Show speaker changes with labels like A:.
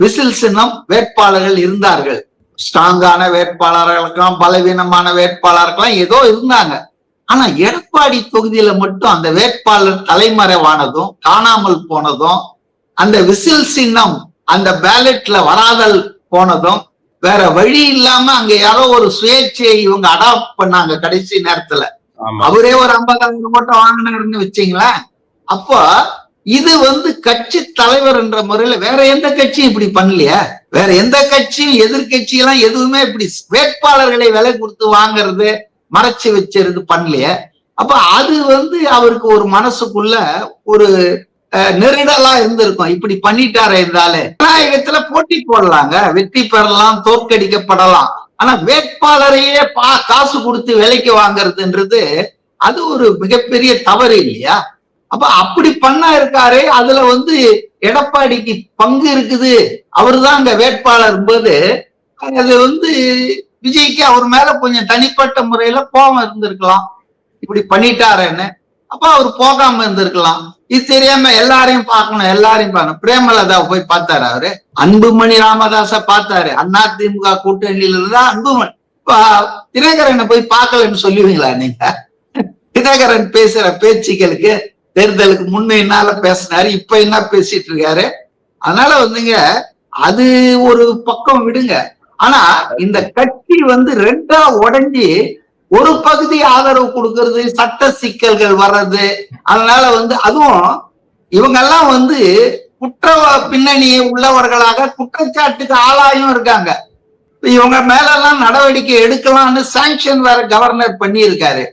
A: Whistle சின்னம் வேட்பாளர்கள் இருந்தார்கள். ஸ்ட்ராங்கான வேட்பாளர்களுக்கெல்லாம், பலவீனமான வேட்பாளருக்கெல்லாம் ஏதோ இருந்தாங்க. ஆனா எடப்பாடி தொகுதியில மட்டும் அந்த வேட்பாளர் தலைமறைவானதும், காணாமல் போனதும், அந்த விசில் சின்னம் அந்த பேலட்ல வராதல் போனதும், வேற வழி இல்லாம அங்க யாரோ ஒரு சுயேட்சையை இவங்க அடாப்ட் பண்ணாங்க கடைசி நேரத்துல. அவரே ஒரு 50,000 மட்டும் வாங்கினாருன்னு வச்சீங்களேன். அப்போ இது கட்சி தலைவர் என்ற முறையில வேற எந்த கட்சியும் இப்படி பண்ணலையா? வேற எந்த கட்சியும், எதிர்கட்சி எல்லாம் எதுவுமே இப்படி வேட்பாளர்களை விலை கொடுத்து வாங்குறது, மறைச்சு வச்சிருந்து பண்ணலையே. அப்ப அது அவருக்கு ஒரு மனசுக்குள்ள ஒரு நெருடலா இருந்திருக்கும். இப்படி பண்ணிட்டாரே இருந்தாலே. ஜனநாயகத்துல போட்டி போடலாங்க, வெற்றி பெறலாம், தோற்கடிக்கப்படலாம். ஆனா வேட்பாளரையே காசு கொடுத்து விலைக்கு வாங்குறதுன்றது அது ஒரு மிகப்பெரிய தவறு இல்லையா? அப்ப அப்படி பண்ண இருக்காரு. அதுல எடப்பாடிக்கு பங்கு இருக்குது, அவருதான் அங்க வேட்பாளர் போது அது விஜய்க்கு அவர் மேல கொஞ்சம் தனிப்பட்ட முறையில கோபம் இருந்திருக்கலாம், இப்படி பண்ணிட்டாருன்னு. அப்ப அவர் போகாம இருந்திருக்கலாம். இது தெரியாம எல்லாரையும் பார்க்கணும், எல்லாரையும் பார்க்கணும். பிரேமலதாவை போய் பார்த்தாரு அவரு, அன்புமணி ராமதாஸ பார்த்தாரு. அதிமுக கூட்டணியில இருந்தா அன்புமணி. தினகரனை போய் பார்க்கலன்னு சொல்லுவீங்களா நீங்க? தினகரன் பேசுற பேச்சுக்களுக்கு தேர்தலுக்கு முன்னால பேசினாரு, இப்ப என்ன பேசிட்டு இருக்காரு. அதனால அது ஒரு பக்கம் விடுங்க. ஆனா இந்த கட்சி ரெண்டா உடைஞ்சி ஒரு பகுதி ஆதரவு கொடுக்கறது, சட்ட சிக்கல்கள் வர்றது. அதனால அதுவும் இவங்க எல்லாம் குற்ற பின்னணியை உள்ளவர்களாக குற்றச்சாட்டுக்கு ஆளாயும் இருக்காங்க. இவங்க மேல எல்லாம் நடவடிக்கை எடுக்கலாம்னு சாங்ஷன் வேற கவர்னர் பண்ணி இருக்காரு.